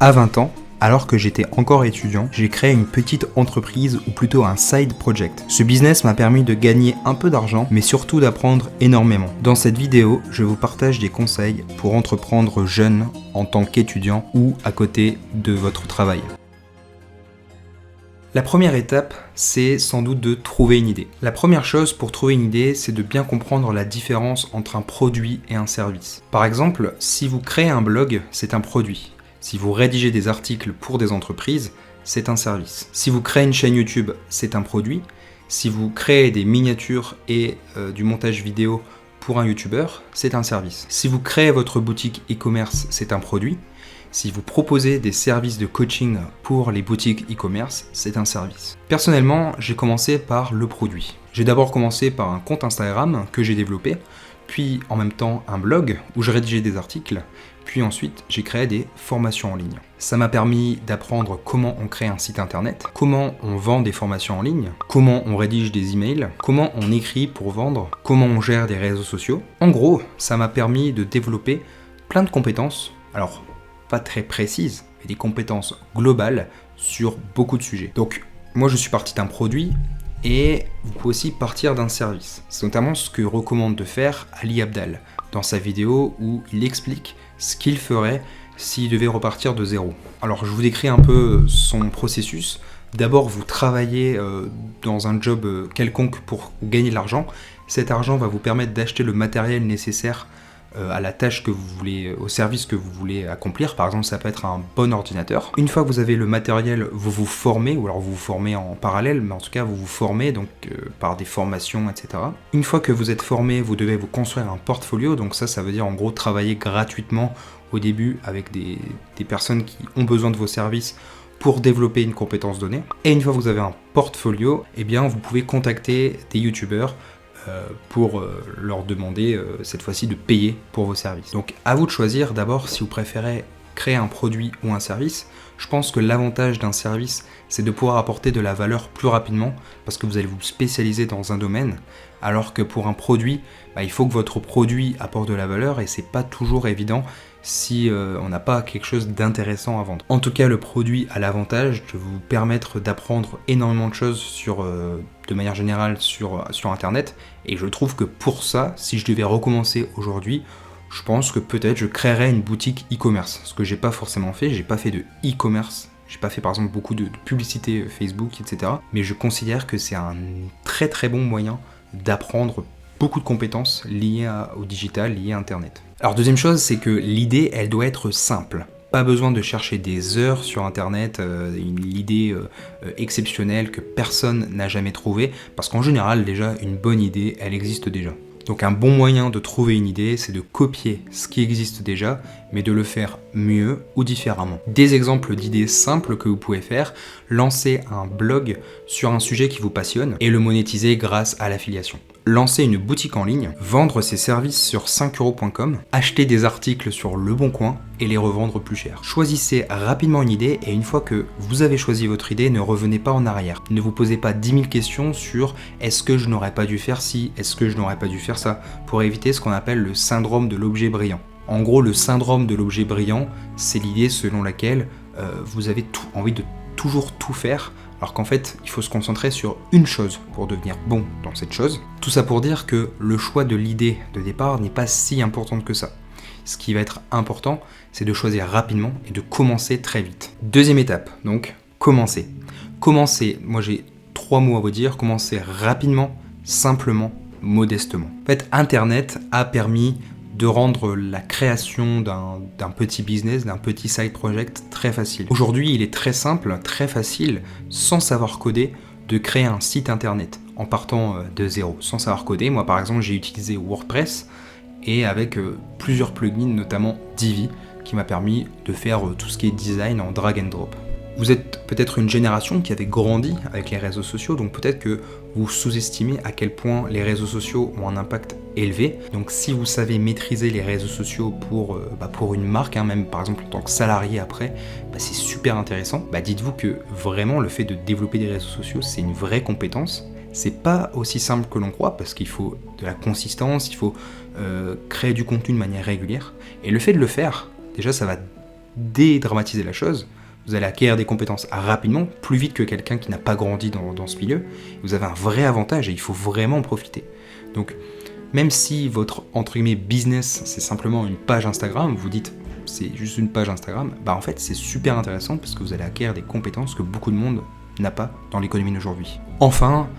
À 20 ans, alors que j'étais encore étudiant, j'ai créé une petite entreprise ou plutôt un side project. Ce business m'a permis de gagner un peu d'argent, mais surtout d'apprendre énormément. Dans cette vidéo, je vous partage des conseils pour entreprendre jeune en tant qu'étudiant ou à côté de votre travail. La première étape, c'est sans doute de trouver une idée. La première chose pour trouver une idée, c'est de bien comprendre la différence entre un produit et un service. Par exemple, si vous créez un blog, c'est un produit. Si vous rédigez des articles pour des entreprises, c'est un service. Si vous créez une chaîne YouTube, c'est un produit. Si vous créez des miniatures et du montage vidéo pour un YouTuber, c'est un service. Si vous créez votre boutique e-commerce, c'est un produit. Si vous proposez des services de coaching pour les boutiques e-commerce, c'est un service. Personnellement, j'ai commencé par le produit. J'ai d'abord commencé par un compte Instagram que j'ai développé, puis en même temps un blog où je rédigeais des articles, puis ensuite j'ai créé des formations en ligne. Ça m'a permis d'apprendre comment on crée un site internet, comment on vend des formations en ligne, comment on rédige des emails, comment on écrit pour vendre, comment on gère des réseaux sociaux. En gros, ça m'a permis de développer plein de compétences. Alors, pas très précises, mais des compétences globales sur beaucoup de sujets. Donc, moi je suis parti d'un produit et vous pouvez aussi partir d'un service. C'est notamment ce que recommande de faire Ali Abdaal dans sa vidéo où il explique ce qu'il ferait s'il devait repartir de zéro. Alors, je vous décris un peu son processus. D'abord, vous travaillez dans un job quelconque pour gagner de l'argent. Cet argent va vous permettre d'acheter le matériel nécessaire à la tâche que vous voulez, au service que vous voulez accomplir. Par exemple, ça peut être un bon ordinateur. Une fois que vous avez le matériel, vous vous formez, ou alors vous vous formez en parallèle, mais en tout cas vous vous formez donc par des formations, etc. Une fois que vous êtes formé, vous devez vous construire un portfolio. Donc ça veut dire en gros travailler gratuitement au début avec des personnes qui ont besoin de vos services pour développer une compétence donnée. Et une fois que vous avez un portfolio, eh bien vous pouvez contacter des youtubeurs pour leur demander cette fois-ci de payer pour vos services. Donc à vous de choisir d'abord si vous préférez créer un produit ou un service. Je pense que l'avantage d'un service, c'est de pouvoir apporter de la valeur plus rapidement parce que vous allez vous spécialiser dans un domaine, alors que pour un produit, il faut que votre produit apporte de la valeur et c'est pas toujours évident si on n'a pas quelque chose d'intéressant à vendre. En tout cas, le produit a l'avantage de vous permettre d'apprendre énormément de choses de manière générale sur Internet, et je trouve que pour ça, si je devais recommencer aujourd'hui, je pense que peut-être je créerais une boutique e-commerce, ce que j'ai pas forcément fait. J'ai pas fait de e-commerce, j'ai pas fait par exemple beaucoup de publicité Facebook, etc. Mais je considère que c'est un très très bon moyen d'apprendre beaucoup de compétences liées au digital, liées à Internet. Alors deuxième chose, c'est que l'idée, elle doit être simple. Pas besoin de chercher des heures sur Internet, une idée exceptionnelle que personne n'a jamais trouvée, parce qu'en général, déjà, une bonne idée, elle existe déjà. Donc un bon moyen de trouver une idée, c'est de copier ce qui existe déjà, mais de le faire mieux ou différemment. Des exemples d'idées simples que vous pouvez faire: lancer un blog sur un sujet qui vous passionne et le monétiser grâce à l'affiliation. Lancer une boutique en ligne, vendre ses services sur 5euros.com, acheter des articles sur Le Bon Coin et les revendre plus cher. Choisissez rapidement une idée et une fois que vous avez choisi votre idée, ne revenez pas en arrière. Ne vous posez pas 10 000 questions sur est-ce que je n'aurais pas dû faire ci, est-ce que je n'aurais pas dû faire ça, pour éviter ce qu'on appelle le syndrome de l'objet brillant. En gros, le syndrome de l'objet brillant, c'est l'idée selon laquelle vous avez envie de toujours tout faire, alors qu'en fait, il faut se concentrer sur une chose pour devenir bon dans cette chose. Tout ça pour dire que le choix de l'idée de départ n'est pas si important que ça. Ce qui va être important, c'est de choisir rapidement et de commencer très vite. Deuxième étape, donc, commencer. Commencer, moi j'ai 3 mots à vous dire: commencer rapidement, simplement, modestement. En fait, Internet a permis de rendre la création d'un petit business, d'un petit side project très facile. Aujourd'hui, il est très simple, très facile, sans savoir coder, de créer un site internet en partant de zéro, sans savoir coder. Moi par exemple, j'ai utilisé WordPress et avec plusieurs plugins, notamment Divi, qui m'a permis de faire tout ce qui est design en drag and drop. Vous êtes peut-être une génération qui avait grandi avec les réseaux sociaux, donc peut-être que vous sous-estimez à quel point les réseaux sociaux ont un impact élevé. Donc si vous savez maîtriser les réseaux sociaux pour une marque, même par exemple en tant que salarié après, c'est super intéressant. Dites-vous que vraiment le fait de développer des réseaux sociaux, c'est une vraie compétence. C'est pas aussi simple que l'on croit parce qu'il faut de la consistance, il faut créer du contenu de manière régulière. Et le fait de le faire, déjà ça va dédramatiser la chose, vous allez acquérir des compétences rapidement, plus vite que quelqu'un qui n'a pas grandi dans ce milieu. Vous avez un vrai avantage et il faut vraiment en profiter. Donc, même si votre, entre guillemets, business, c'est simplement une page Instagram, vous dites c'est juste une page Instagram, bah en fait c'est super intéressant parce que vous allez acquérir des compétences que beaucoup de monde n'a pas dans l'économie d'aujourd'hui. Enfin,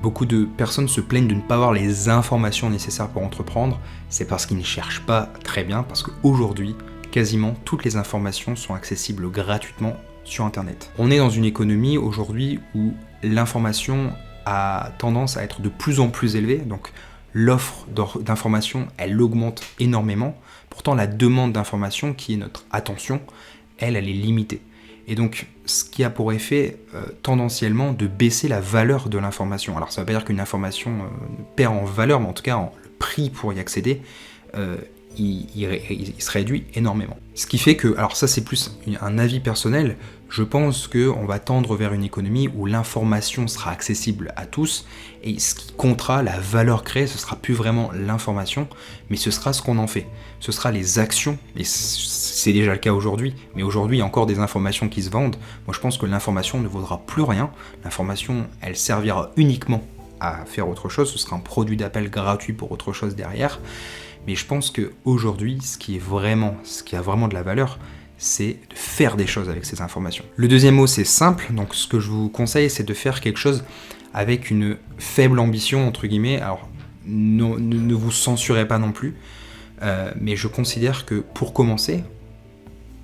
beaucoup de personnes se plaignent de ne pas avoir les informations nécessaires pour entreprendre. C'est parce qu'ils ne cherchent pas très bien, parce qu'aujourd'hui, quasiment toutes les informations sont accessibles gratuitement sur Internet. On est dans une économie aujourd'hui où l'information a tendance à être de plus en plus élevée, donc l'offre d'information, elle augmente énormément. Pourtant, la demande d'information, qui est notre attention, elle est limitée. Et donc, ce qui a pour effet tendanciellement de baisser la valeur de l'information. Alors, ça ne veut pas dire qu'une information perd en valeur, mais en tout cas, le prix pour y accéder, il se réduit énormément. Ce qui fait que, alors ça c'est plus un avis personnel, je pense qu'on va tendre vers une économie où l'information sera accessible à tous, et ce qui comptera, la valeur créée, ce sera plus vraiment l'information, mais ce sera ce qu'on en fait. Ce sera les actions, et c'est déjà le cas aujourd'hui, mais aujourd'hui il y a encore des informations qui se vendent. Moi je pense que l'information ne vaudra plus rien, l'information elle servira uniquement à faire autre chose, ce sera un produit d'appel gratuit pour autre chose derrière. Mais je pense qu'aujourd'hui, ce qui a vraiment de la valeur, c'est de faire des choses avec ces informations. Le deuxième mot, c'est simple. Donc ce que je vous conseille, c'est de faire quelque chose avec une faible ambition, entre guillemets. Alors, ne vous censurez pas non plus. Mais je considère que pour commencer,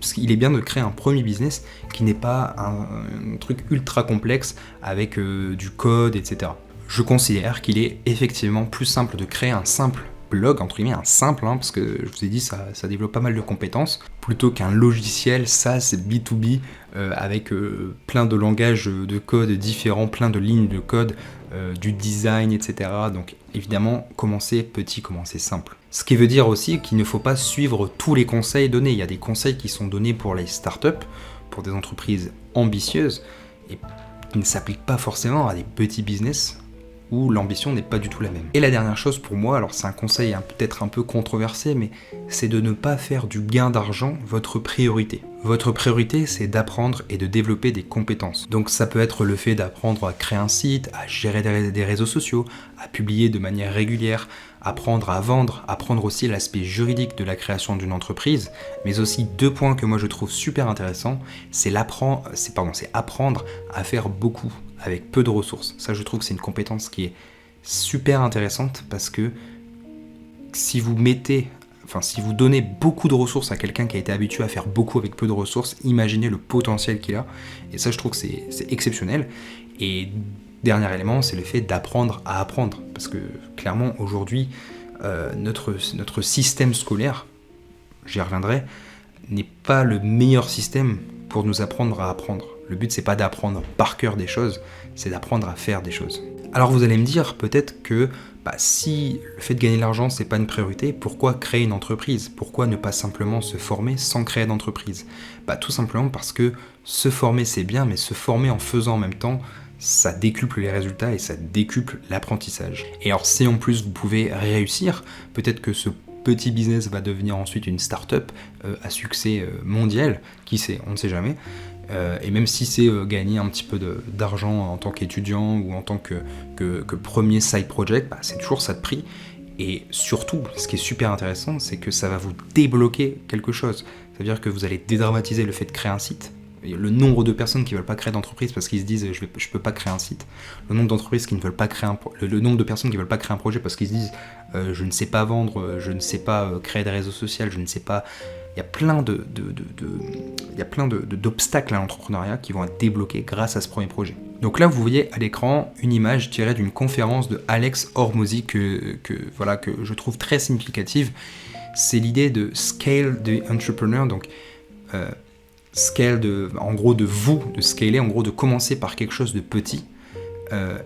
parce qu'il est bien de créer un premier business qui n'est pas un truc ultra complexe avec du code, etc. Je considère qu'il est effectivement plus simple de créer un simple blog, entre guillemets, un simple, parce que je vous ai dit, ça développe pas mal de compétences, plutôt qu'un logiciel SaaS B2B avec plein de langages de code différents, plein de lignes de code, du design, etc. Donc évidemment, commencer petit, commencer simple. Ce qui veut dire aussi qu'il ne faut pas suivre tous les conseils donnés. Il y a des conseils qui sont donnés pour les startups, pour des entreprises ambitieuses, et qui ne s'appliquent pas forcément à des petits business, où l'ambition n'est pas du tout la même. Et la dernière chose pour moi, alors c'est un conseil peut-être un peu controversé, mais c'est de ne pas faire du gain d'argent votre priorité. Votre priorité, c'est d'apprendre et de développer des compétences. Donc ça peut être le fait d'apprendre à créer un site, à gérer des réseaux sociaux, à publier de manière régulière, apprendre à vendre, apprendre aussi l'aspect juridique de la création d'une entreprise, mais aussi deux points que moi je trouve super intéressants, c'est apprendre à faire beaucoup avec peu de ressources. Ça, je trouve que c'est une compétence qui est super intéressante parce que si vous donnez beaucoup de ressources à quelqu'un qui a été habitué à faire beaucoup avec peu de ressources, imaginez le potentiel qu'il a. Et ça, je trouve que c'est exceptionnel. Et dernier élément, c'est le fait d'apprendre à apprendre. Parce que clairement, aujourd'hui, notre système scolaire, j'y reviendrai, n'est pas le meilleur système pour nous apprendre à apprendre. Le but, c'est pas d'apprendre par cœur des choses, c'est d'apprendre à faire des choses. Alors vous allez me dire peut-être que si le fait de gagner de l'argent, c'est pas une priorité, pourquoi créer une entreprise? Pourquoi ne pas simplement se former sans créer d'entreprise? Tout simplement parce que se former, c'est bien, mais se former en faisant en même temps, ça décuple les résultats et ça décuple l'apprentissage. Et alors si en plus vous pouvez réussir, peut-être que ce petit business va devenir ensuite une start-up à succès mondial, qui sait, on ne sait jamais. Et même si c'est gagner un petit peu d'argent en tant qu'étudiant ou en tant que premier side project, c'est toujours ça de prix. Et surtout, ce qui est super intéressant, c'est que ça va vous débloquer quelque chose. C'est-à-dire que vous allez dédramatiser le fait de créer un site. Le nombre de personnes qui ne veulent pas créer d'entreprise parce qu'ils se disent je peux pas créer un site. Le nombre d'entreprises qui ne veulent pas créer le nombre de personnes qui ne veulent pas créer un projet parce qu'ils se disent je ne sais pas vendre, je ne sais pas créer des réseaux sociaux, je ne sais pas. Il y a plein d'obstacles à l'entrepreneuriat qui vont être débloqués grâce à ce premier projet. Donc là, vous voyez à l'écran une image tirée d'une conférence de Alex Hormozy que je trouve très significative. C'est l'idée de scale the entrepreneur, donc scale en gros de scaler, en gros de commencer par quelque chose de petit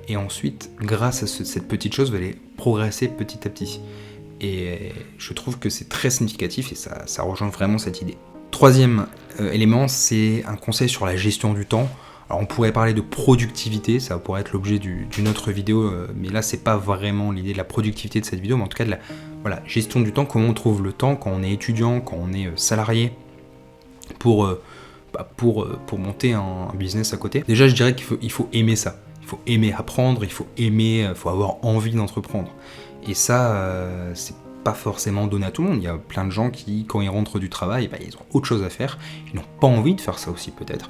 et ensuite, grâce à cette petite chose, vous allez progresser petit à petit. Et je trouve que c'est très significatif et ça rejoint vraiment cette idée. Troisième élément, c'est un conseil sur la gestion du temps. Alors on pourrait parler de productivité, ça pourrait être l'objet d'une autre vidéo, mais là c'est pas vraiment l'idée de la productivité de cette vidéo, mais en tout cas de la gestion du temps, comment on trouve le temps quand on est étudiant, quand on est salarié, pour monter un business à côté. Déjà, je dirais qu'il faut aimer ça. Il faut aimer apprendre, il faut avoir envie d'entreprendre. Et ça, c'est pas forcément donné à tout le monde. Il y a plein de gens qui, quand ils rentrent du travail, ils ont autre chose à faire. Ils n'ont pas envie de faire ça aussi, peut-être.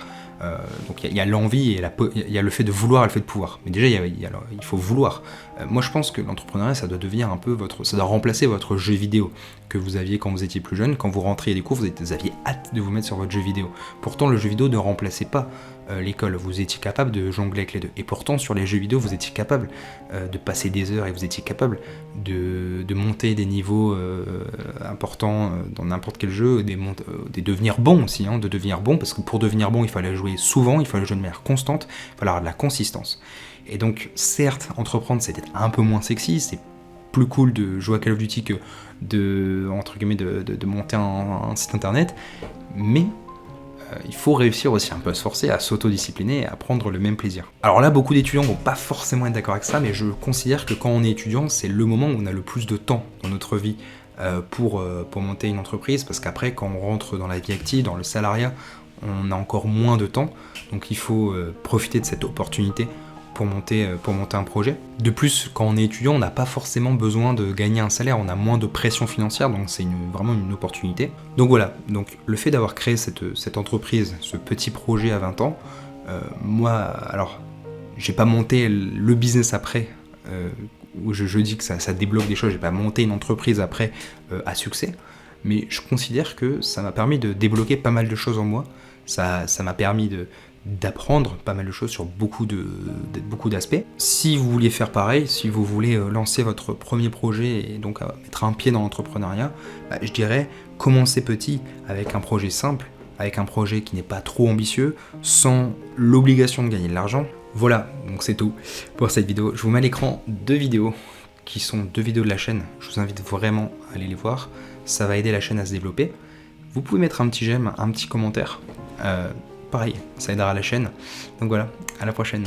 Donc il y a l'envie et il y a le fait de vouloir et le fait de pouvoir. Mais déjà, il faut vouloir. Moi, je pense que l'entrepreneuriat, ça doit devenir un peu ça doit remplacer votre jeu vidéo que vous aviez quand vous étiez plus jeune. Quand vous rentriez des cours, vous aviez hâte de vous mettre sur votre jeu vidéo. Pourtant, le jeu vidéo ne remplaçait pas l'école. Vous étiez capable de jongler avec les deux. Et pourtant, sur les jeux vidéo, vous étiez capable de passer des heures et vous étiez capable de monter des niveaux importants dans n'importe quel jeu, de devenir bon aussi, de devenir bon, parce que pour devenir bon, il fallait jouer souvent, il fallait jouer de manière constante, il fallait avoir de la consistance. Et donc, certes, entreprendre, c'était un peu moins sexy, c'est plus cool de jouer à Call of Duty que de monter un site internet, mais il faut réussir aussi un peu à se forcer, à s'autodiscipliner et à prendre le même plaisir. Alors là, beaucoup d'étudiants vont pas forcément être d'accord avec ça, mais je considère que quand on est étudiant, c'est le moment où on a le plus de temps dans notre vie pour monter une entreprise, parce qu'après, quand on rentre dans la vie active, dans le salariat, on a encore moins de temps, donc il faut profiter de cette opportunité pour monter un projet. De plus, quand on est étudiant, on n'a pas forcément besoin de gagner un salaire, on a moins de pression financière, donc c'est vraiment une opportunité. Donc voilà, donc le fait d'avoir créé cette entreprise, ce petit projet à 20 ans, moi, alors, j'ai pas monté le business après, où je dis que ça débloque des choses, j'ai pas monté une entreprise après à succès, mais je considère que ça m'a permis de débloquer pas mal de choses en moi, ça m'a permis d'apprendre pas mal de choses sur beaucoup d'aspects. Si vous vouliez faire pareil, si vous voulez lancer votre premier projet et donc mettre un pied dans l'entrepreneuriat, je dirais commencez petit avec un projet simple, avec un projet qui n'est pas trop ambitieux, sans l'obligation de gagner de l'argent. Voilà, donc c'est tout pour cette vidéo. Je vous mets à l'écran 2 vidéos qui sont 2 vidéos de la chaîne. Je vous invite vraiment à aller les voir. Ça va aider la chaîne à se développer. Vous pouvez mettre un petit j'aime, un petit commentaire. Pareil, ça aidera la chaîne. Donc voilà, à la prochaine.